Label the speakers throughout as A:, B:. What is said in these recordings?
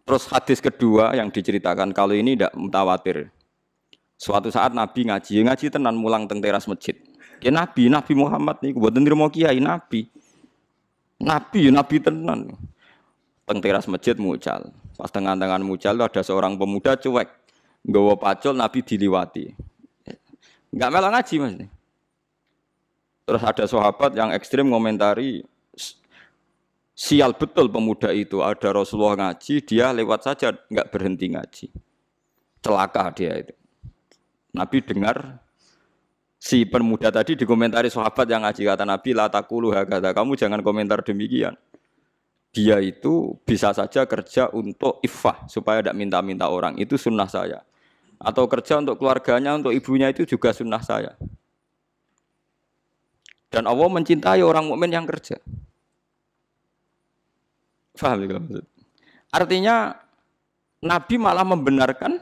A: Terus hadis kedua yang diceritakan kalau ini tidak mutawatir. Suatu saat Nabi ngaji tenan mulang teng teras masjid. Ya Nabi Muhammad nih, buat nerimo kiai Nabi tenan. Teng teras masjid mucal. Pas tengah-tengah mucal ada seorang pemuda cuek, nggawa pacul Nabi diliwati. Enggak melok ngaji Mas. Terus ada sahabat yang ekstrim ngomentari, sial betul pemuda itu, ada Rasulullah ngaji, dia lewat saja enggak berhenti ngaji. Celaka dia itu. Nabi dengar si pemuda tadi dikomentari sahabat yang ngaji, kata Nabi, la taqulu hakadha, kamu jangan komentar demikian. Dia itu bisa saja kerja untuk iffah supaya tidak minta-minta orang, itu sunnah saya. Atau kerja untuk keluarganya, untuk ibunya, itu juga sunnah saya. Dan Allah mencintai orang mukmin yang kerja. Faham ya maksud? Artinya Nabi malah membenarkan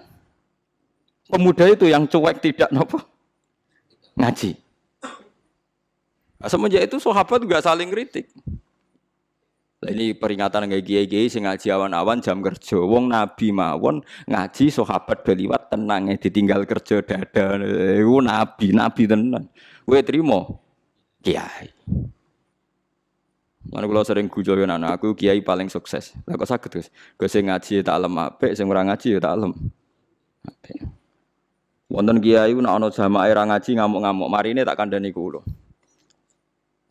A: pemuda itu yang cuek tidak nopo ngaji. Semenjak itu sahabat juga saling kritik. Ini peringatan kayak kiai-kiai sing ngaji awan-awan jam kerja. Wong Nabi mawon ngaji sahabat beliwat tenang ditinggal kerja dada. Iku nabi tenan. Kowe trimo kiai. Mana kalau sering gujo yo anak aku kiai paling sukses. Lah kok saged Gus? Gus sing ngaji tak lem apik, sing ora ngaji ya tak lem apik. Wonten kiai nek ana jamaah ora ngaji ngamuk-ngamuk, marine tak kandhani kula.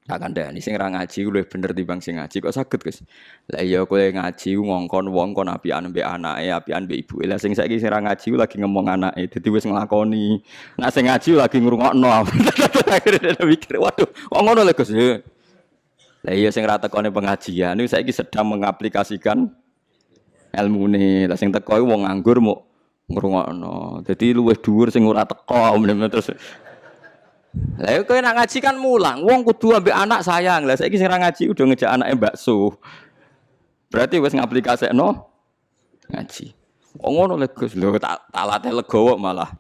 A: Tak kandhani sing ora ngaji luwih bener timbang sing ngaji. Kok saged Gus? Lah iya kowe ngaji ngongkon wong kon apian mbek anake, apian mbek ibuke. Lah sing saiki sing ora ngaji lagi ngomong anake, dadi wis nglakoni. Nek sing ngaji lagi ngrungokno. Akhire mikir, waduh, kok ngono lho Gus? Lah iya sing ra tekone pengajian niku saiki sedang mengaplikasikan ilmune. Lah sing teko iku wong nganggur muk ngrungokno. Dadi luwih dhuwur sing ora teko terus. Lah kowe nak ngaji kan mulang, wong kudu ambek anak sayang. Lah saiki sing ra ngaji udah ngejak anake bakso. Berarti wis ngaplikasekno ngaji. Kok ngono lho Gus? Lho tak latih legowo malah.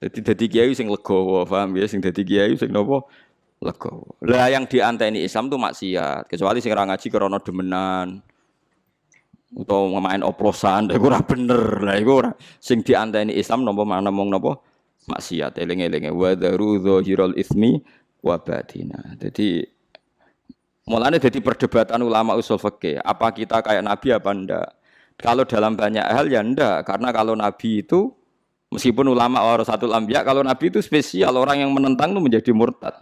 A: Dadi kiai sing legowo, paham ya? Sing dadi kiai sing napa? Legowo. Lah yang dianteni Islam tuh maksiat, kecuali sing ora ngaji krana demenan. Utawa main oplosan, iku ora bener. Lah iku ora sing dianteni Islam napa mung napa? Maksiat. Eling-elinge wa daru dzahirul ismi wa batina. Jadi mulane dadi perdebatan ulama usul fikih, apa kita kayak Nabi apa ndak? Kalau dalam banyak hal ya ndak, karena kalau Nabi itu meskipun ulama warasatul anbiya, kalau Nabi itu spesial, orang yang menentang itu menjadi murtad.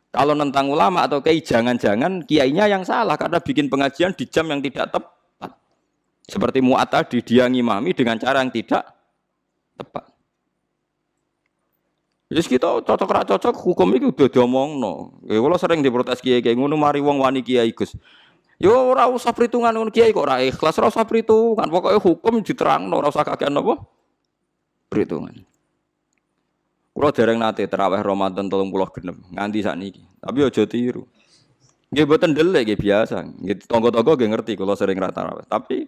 A: Kalau nentang ulama atau kiai, jangan-jangan kiainya yang salah karena bikin pengajian di jam yang tidak tepat. Seperti Mu'ad tadi, dia ngimami dengan cara yang tidak tepat. Jadi kita cocok hukum itu udah diomongno. Kalau sering diprotes kiai ngono mari wong wani kiai Gus. Yo ora usah perhitungan ngono kiai kok ora ikhlas, ora usah perhitungan. Pokoke hukum diterangno, ora usah kakean apa? Perhitungan. Kulo dereng nate tarawih Ramadan 36 nganti sakniki. Tapi aja tiru. Nggih mboten ndelik nggih biasa. Nggih tangga-tangga nggih ngerti kula sering ra tarawih. Tapi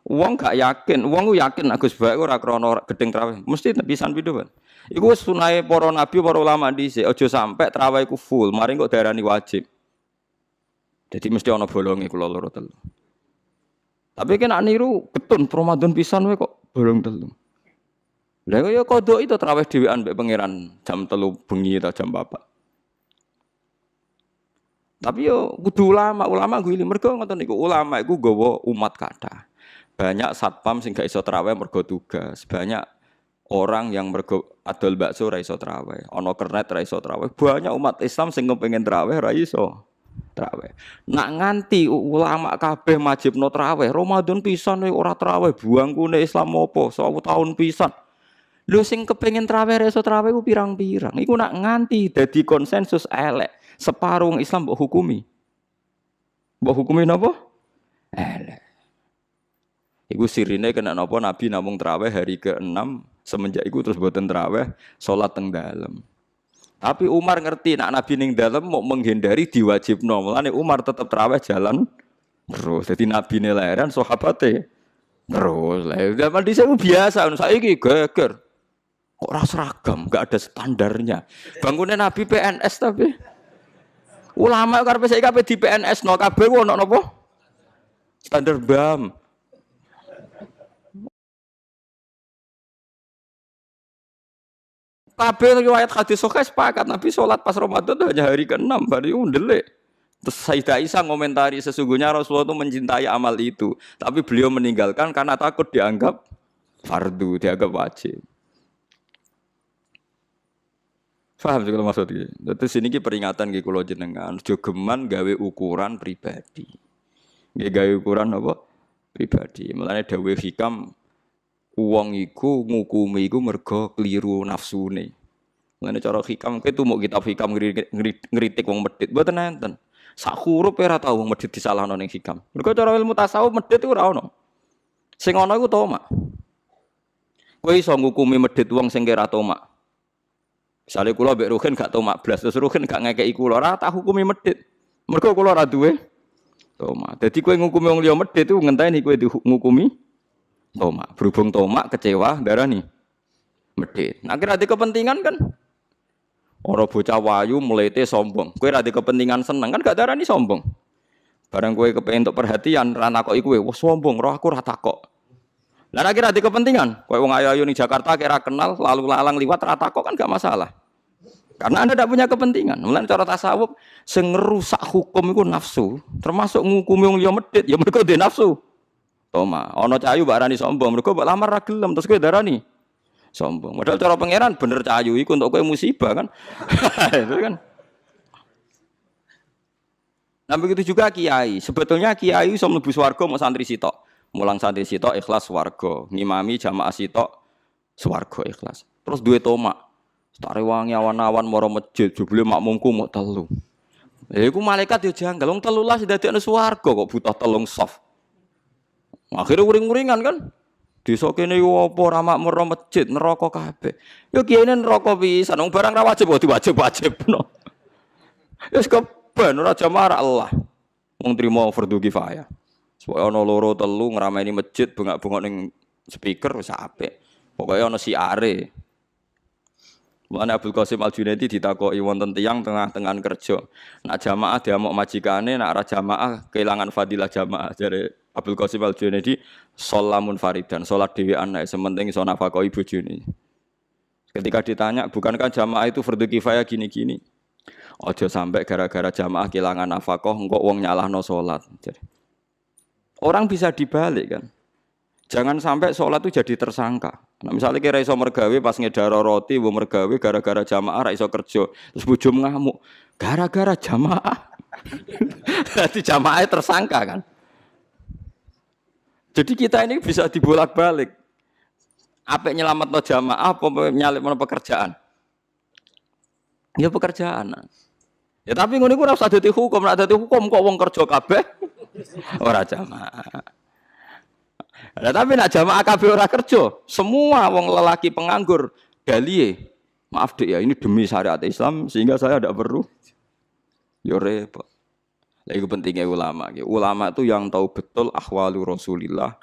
A: wong gak yakin, wong yakin Agus bae ora krana gedeng tarawih. Mesti tepisan pindho, Pak. Iku wis sunahe para nabi, para ulama dhisik. Aja sampe tarawih ku full, mari kok darani wajib. Jadi mesti ana bolonge kula loro telu. Tapi kena niru ketun Ramadan pisan wae kok bolong telu. Lah ya kodok itu tarawih dhewean mbek pangeran jam 3 bengi atau jam 4. Tapi yo kudu ulama guili mergo ngoten niku ulama iku nggawa umat kathah. Banyak satpam sing gak iso tarawih mergo tugas. Banyak orang yang mergo adol bakso ra iso tarawih. Ana kernet ra iso tarawih. Banyak umat Islam sing kepengin tarawih ra iso tarawih. Nak nganti ulama kabeh majibno tarawih, Ramadan pisan ora tarawih, buangkune Islam opo? 1000 tahun pisan. Lho sing kepengin traweh reso traweh ku pirang-pirang. Iku nak nganti dadi konsensus elek. Separuh Islam mbok hukumi. Mbok hukumi napa? Elek. Iku sirine kena napa Nabi namung traweh hari ke-6 semenjak iku terus boten traweh salat teng dalem. Tapi Umar ngerti nak Nabi ning dalem mau menghindari diwajibno. Mulane Umar tetep traweh jalan terus. Dadi Nabi ne lahiran sahabate terus. Lah zaman dhisik biasa saiki geger. Kok ora seragam, enggak ada standarnya. Bangunnya Nabi PNS tapi ulama karepe saiki kabeh di PNS no kabeh ono napa? Standar BAM. Kabeh riwayat hadis sahih sepakat Nabi sholat pas Ramadan itu hanya hari ke-6, baru ndelik. Terus Sayyidah Aisyah ngomentari sesungguhnya Rasulullah itu mencintai amal itu, tapi beliau meninggalkan karena takut dianggap fardu, dianggap wajib. Paham sih kalau maksudnya. Terus ini ki peringatan ki kula jenengan, jogeman gawe ukuran pribadi. Nggih gawe ukuran apa? Pribadi. Mulane dawuh hikam wong iku ngukumi iku mergo kliru nafsune. Mulane cara hikam kowe tumuk kitab hikam ngritik wong medhit mboten enten. Sak huruf ora tau wong medhit disalahno ning hikam. Mergo cara ilmu tasawuf medhit iku ora ono. Sing ana iku tomak. Kowe iso ngukumi medhit wong sing ora tomak. Misale kula mbek Ruhin gak tomak blas terus Ruhin gak ngekeki kula ora tak hukumi medhit. Mergo kula ora duwe tomak. Dadi kowe ngukumi wong liya medhit iku ngenteni kowe ngukumi tomak. Berhubung tomak kecewa darani medhit. Nah kira ada kepentingan kan orang bocah wayu melete sombong. Kowe ra ada kepentingan seneng kan gak darani sombong. Barang kowe kepengin untuk perhatian ra nakoki kowe, wah sombong, roh aku ra takok. Lah kira ada kepentingan. Kowe wong ayu-ayu ning Jakarta kira kenal lalu lalang liwat ra takok kan gak masalah. Karena Anda tidak punya kepentingan. Mulane cara tasawuf sing ngerusak hukum iku nafsu, termasuk ngukumi wong liya medhit ya mergo dhe nafsu. Toma, ana cahayu mbak arani sombong, mergo mbak lamar ra gelem terus kowe darani sombong. Padahal cara pangeran bener cahayu iku untuk kowe musibah kan. Itu kan. Nah begitu juga kiai. Sebetulnya kiai iso mlebu swarga mau santri sitok. Mulang santri sitok ikhlas swarga, ngimami jamaah sitok swarga ikhlas. Terus duwe tomak. Tak rewangi awan-awan maro masjid, jebule makmumku mau telu. Iku malaikat yo janggal, wong 13 dadekne swarga kok butuh telung soft. Akhirnya uring-uringan kan. Desa kene yo apa ora makmur masjid neraka kabeh. Yo kiyene neraka pisan wong barang ra wajib kok diwajib-wajibno. Wis keben ora jamaah Allah. Wong trimo fardhu kifayah. Supaya ana loro telu ngrameni masjid bengak-bengok ning speaker wis apik. Pokoke ana siare. Mulane Abdul Qasim Al-Junaidi ditakoki wonten tiyang tengah-tengah kerja. Nak jamaah diamuk majikane, nak ora jamaah kehilangan fadilah jamaah. Jare Abdul Qasim Al-Junaidi sholamun faridan, salat dhewean nek sementing iso nafkahi bojone. Ketika ditanya, bukankah jamaah itu fardhu kifayah gini-gini? Aja sampai gara-gara jamaah kehilangan nafkah engko wong nyalahno salat. Orang bisa dibalik kan. Jangan sampai sholat itu jadi tersangka. Nah, misalnya kira iso mergawe pas ngedaro roti, bu mergawe gara-gara jamaah ra iso kerja, terus bojo ngamuk, gara-gara jamaah. Jadi jamaah tersangka kan. Jadi kita ini bisa dibolak-balik. Apa nyelametno jamaah, apa nyalametno pekerjaan? Ya pekerjaan. Ya tapi ngono iku ora usah dadi hukum, nek dadi hukum kok wong kerja kabeh ora jamaah. Nah, tapi nak jamaah kabeh ora kerja, semua wong lelaki penganggur dalie. Maaf Dek ya, ini demi syariat Islam sehingga saya tidak perlu. Yo repot. Lah iku pentingnya ulama. Ulama itu yang tahu betul ahwalu Rasulillah,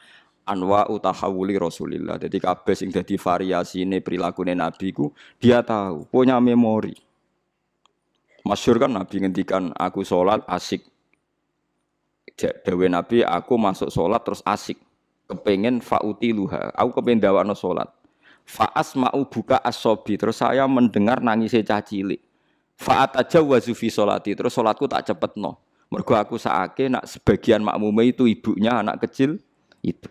A: anwa utahawuli Rasulillah. Jadi kabeh sing dadi variasine prilakune Nabi ku dia tahu, punya memori. Masyhur kan Nabi ngendikan aku sholat asik. Dawe Nabi aku masuk sholat terus asik. Kepengen fautiluha, aku kepengen dawakno salat. Fa asma'u buka as-sobi, terus saya mendengar nangisé cah cilik. Fa atajawwazu fi sholati, terus salatku tak cepetno. Mergo aku sakake nak sebagian makmume itu ibunya anak kecil itu.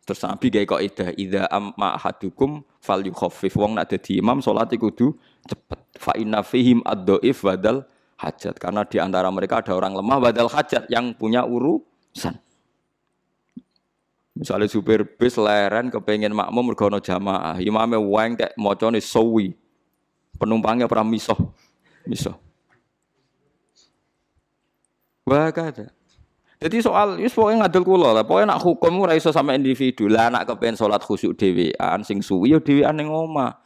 A: Terus Nabi gawe kaidah idza amma ahadukum falyukhaffif, wong nak dadi imam salat iku kudu cepet. Fa inna fihim ad-dhaif badal hajat, karena di antara mereka ada orang lemah badal hajat yang punya urusan. Misalnya supir bis leren kepengen makmum mergo ana jamaah, imame wengkek macane sawi. Penumpangnya ora misoh. Wah kada. Jadi soal wis pokoke ngadul kula lah, pokoke nak hukum ora iso sampe individu. Lah nak kepen salat khusyuk dhewean sing suwi ya dhewean ning omah.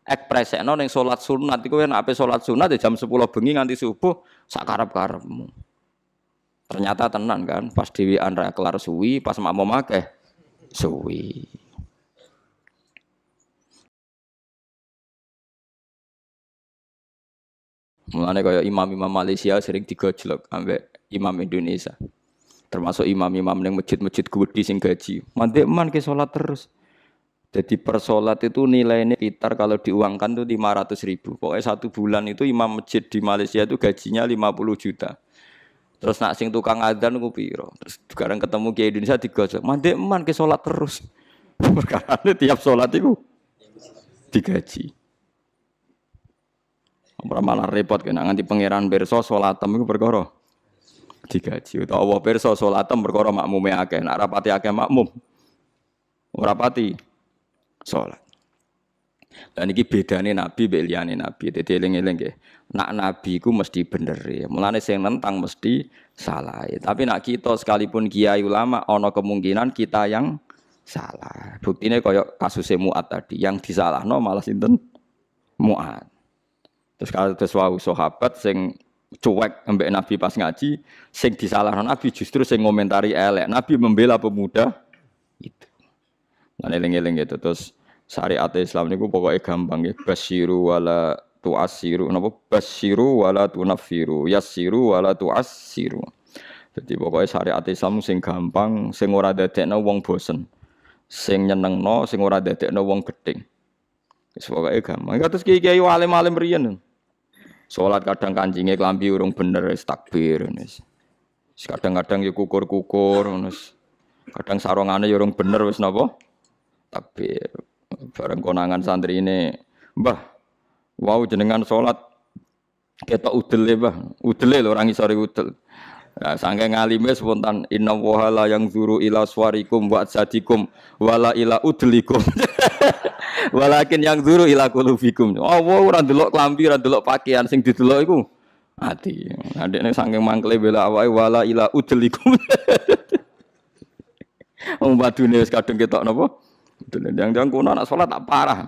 A: Ekspresekno ning salat sunat iku nek ape salat sunat ya jam 10 bengi nganti subuh sak karep-karepmu. Ternyata tenan kan, pas dhewean ra kelar suwi, pas makmum akeh suwi. Mulane kaya imam-imam Malaysia sering digojlok ambek imam Indonesia. Termasuk imam-imam ning masjid-masjid gede sing gaji. Mandek man ke salat terus. Jadi per sholat itu nilainya sekitar kalau diuangkan tuh 500.000. Pokoknya 1 bulan itu imam masjid di Malaysia itu gajinya 50 juta. Terus nak sing tukang adzan ku piro. Terus sekarang ketemu Kiai Indonesia digojok. Mandek man ke sholat terus. Perkara tiap sholat itu digaji. Malah repot kena nganti pangeran pirsa sholatem iku perkara digaji. Utawa pirsa sholatem perkara makmume akeh. Nak rapati akeh makmum. Ora pati sholat. Dan iki bedane nabi mbek liyane nabi. Dadi eling-eling nggih. Nak nabi ku mesti bener ya. Mulane sing nentang mesti salah. Tapi nak kita sekalipun kiai ulama ana kemungkinan kita yang salah. Buktine kaya kasus Mu'ad tadi, yang disalahno malah sinten? Mu'ad. Terus kalau wau sahabat sing cuek ambek nabi pas ngaji, sing disalahno nabi justru sing ngomentari elek. Nabi membela pemuda itu. Lan eling-eling gitu terus syariat Islam niku pokoknya gampang nggih. Basyiru wala tu'assiru. Napa basyiru wala tunaffiru, yassiru wala tu'assiru. Jadi pokoknya syariat Islam sing gampang, sing ora dadekno wong bosen. Sing nyenengno, sing ora dadekno wong gething. Wis pokoke gampang. Kados kiai-kiai alim-alim riyen. Salat kadang kancinge klambi urung bener wis takbir wis. Kadang-kadang ya kukur-kukur wis. Kadang sarungane ya urung bener wis napa? Takbir. Bareng konangan santri ini, Mbah, wow jenengan sholat ketok udele, Mbah. Udele lho orang isore udel. Nah, saking ngalime spontan inna wa la yang zuru ila swarikum wa sadikum wala ila udlikum. Walakin yang zuru ila qulubikum. Oh, ora ndelok klambi, ora ndelok pakaian sing didelok iku ati. Adekne saking mangkle bela awake wala ila udlikum. Wong badune wis kadung ketok napa? Jangan-jangan kono anak sholat tak parah.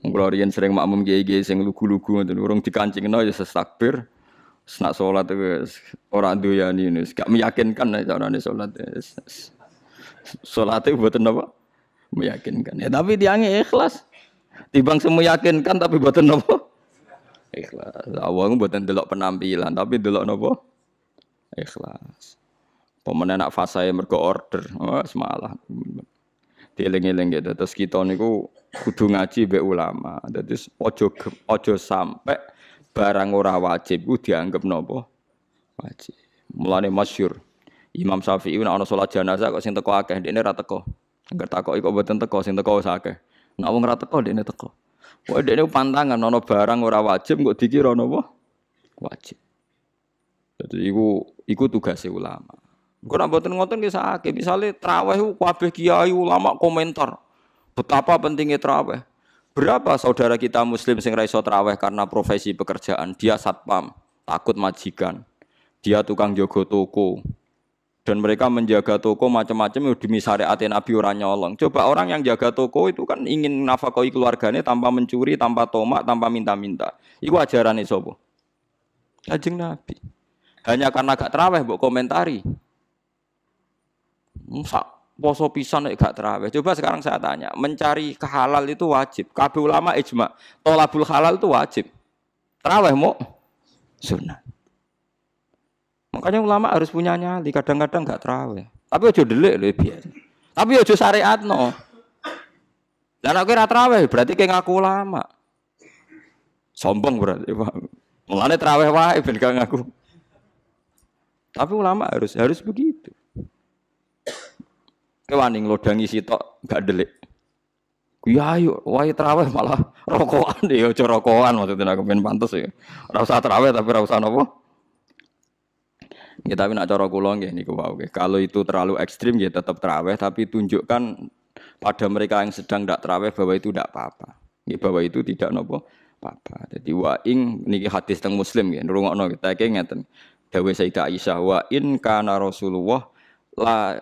A: Kalau riyen sering makmum kiai-kiai sing lugu-lugu ngoten urung dikancingno ya takbir. Nak sholat wis ora doyani wis gak meyakinkan carane sholat. Salate mboten napa? Meyakinkan. Ya tapi tiange ikhlas. Timbang semeyakinkan tapi mboten napa? Ikhlas. Awang mboten delok penampilan tapi delok napa? Ikhlas. Pemene nak fasae mergo order. Oh, semalah. Dieling-eling gitu. Terus kita niku kudu ngaji mbek ulama. Dadi aja sampai barang ora wajib ku dianggap napa? Wajib. Mulane masyhur. Imam Syafi'i nek ana salat jenazah kok sing teko akeh, ndekne ra teko. Angger takoki kok mboten teko, sing teko wis akeh. Nek wong ra teko ndekne teko. Wae ndekne pantangan ana barang ora wajib kok dikira napa? Wajib. Dadi iku tugase ulama. Kok nek mboten ngoten nggih sakake. Misale traweh ku kabeh kiai ulama komentar betapa pentingnya traweh. Berapa saudara kita muslim sing ra iso traweh karena profesi pekerjaan, dia satpam, takut majikan. Dia tukang jaga toko. Dan mereka menjaga toko macam-macam demi syariat Nabi ora nyolong. Coba orang yang jaga toko itu kan ingin nafkahi keluarganya tanpa mencuri, tanpa tomak, tanpa minta-minta. Iku ajarane sapa? Kanjeng Nabi. Hanya karena gak traweh mbok komentari. Sak poso pisan nek gak tarawih. Coba sekarang saya tanya, mencari kehalal itu wajib. Kabeh ulama ijma, thalabul halal itu wajib. Tarawih mau sunnah. Makanya ulama harus punya nyali, kadang-kadang gak tarawih. Tapi aja delik lho biasa. Tapi aja syariatno. Lah nek ora tarawih berarti kayak ngaku ulama. Sombong berarti, Pak. Mulane tarawih wae ben gak ngaku. Tapi ulama harus begitu. Wani nglodangi sitok gak delik. Ya ayo wae traweh malah rokokan ya aja rokokan maksudnya aku ben pantes ya. Ora usah traweh tapi ora usah napa. Ya tapi nek cara kula nggih niku wae. Kalau itu terlalu ekstrim ya tetap traweh tapi tunjukkan pada mereka yang sedang ndak traweh bahwa itu ndak apa-apa. Nggih bahwa itu tidak napa apa-apa. Jadi wa ing niki hadis teng Muslim nggih ngrungokno kita iki ngeten. Dawuh Sayyidah Aisyah wa in kana Rasulullah la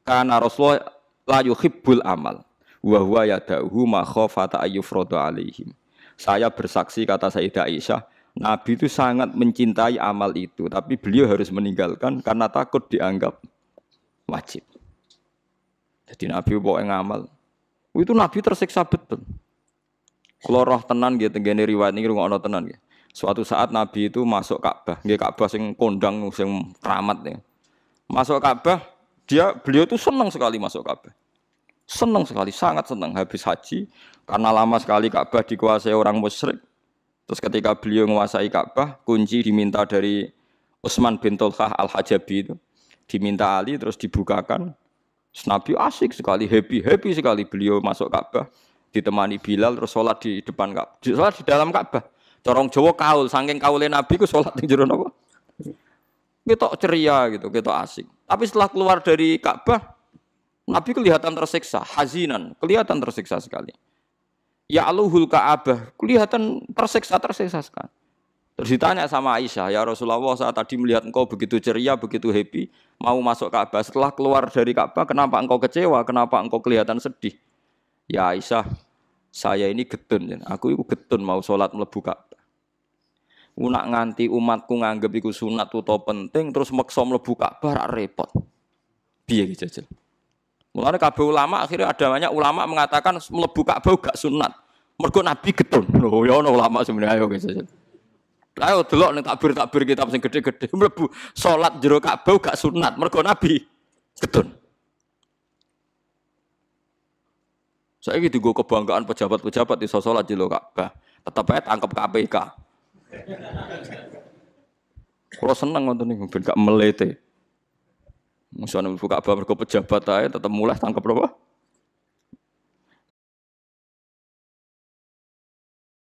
A: karena Rasulullah la yuhibbul amal wa huwa yada'uhu ma khafata ayyufrada alaihim. Saya bersaksi kata Sayyidah Aisyah, Nabi itu sangat mencintai amal itu, tapi beliau harus meninggalkan karena takut dianggap wajib. Jadi Nabi pokoke ngamal. Itu Nabi tersiksa betul. Kalau roh tenan nggih tenggene riwayat niki rungokno tenan nggih. Suatu saat Nabi itu masuk Ka'bah, nggih Ka'bah sing kondang sing keramat ya. Masuk Ka'bah beliau itu senang sekali masuk Ka'bah. Senang sekali, sangat senang habis haji karena lama sekali Ka'bah dikuasai orang musyrik. Terus ketika beliau menguasai Ka'bah, kunci diminta dari Utsman bin Tolhah Al-Hajabi itu. Diminta Ali terus dibukakan. Terus Nabi asik sekali, happy sekali beliau masuk Ka'bah. Ditemani Bilal terus sholat di depan Ka'bah. Sholat di dalam Ka'bah. Corong Jawa kaul, saking kaulnya Nabi ku sholat di jero napa? Kita ceria gitu, kita asik. Tapi setelah keluar dari Ka'bah, Nabi kelihatan tersiksa, hazinan, kelihatan tersiksa sekali. Ya aluhul Ka'bah, kelihatan tersiksa sekali. Terus ditanya sama Aisyah, ya Rasulullah saat tadi melihat engkau begitu ceria, begitu happy, mau masuk Ka'bah. Setelah keluar dari Ka'bah, kenapa engkau kecewa? Kenapa engkau kelihatan sedih? Ya Aisyah, saya ini getun, aku itu getun mau sholat mlebu Ka'bah. Nak nganti umatku nganggep iku sunat utawa penting, terus maksa mlebu Ka'bah rak repot. Piye iki jajal? Mulane kabeh ulama akhirnya ada banyak ulama mengatakan mlebu Ka'bah gak sunat. Mergo Nabi getun. Lho ya ono ulama sebenarnya ayo guys. Ayo delok ning takbir kitab sing gede-gede mlebu salat jero Ka'bah gak sunat. Mergo Nabi getun. Saiki dienggo kebanggaan pejabat-pejabat iso salat jero Ka'bah. Tetep ae tangkep KPK. Kalau seneng ngoten niku ben gak melete. Musuhane mlebu Ka'bah mergo pejabat ae tetep mulai tangkep apa?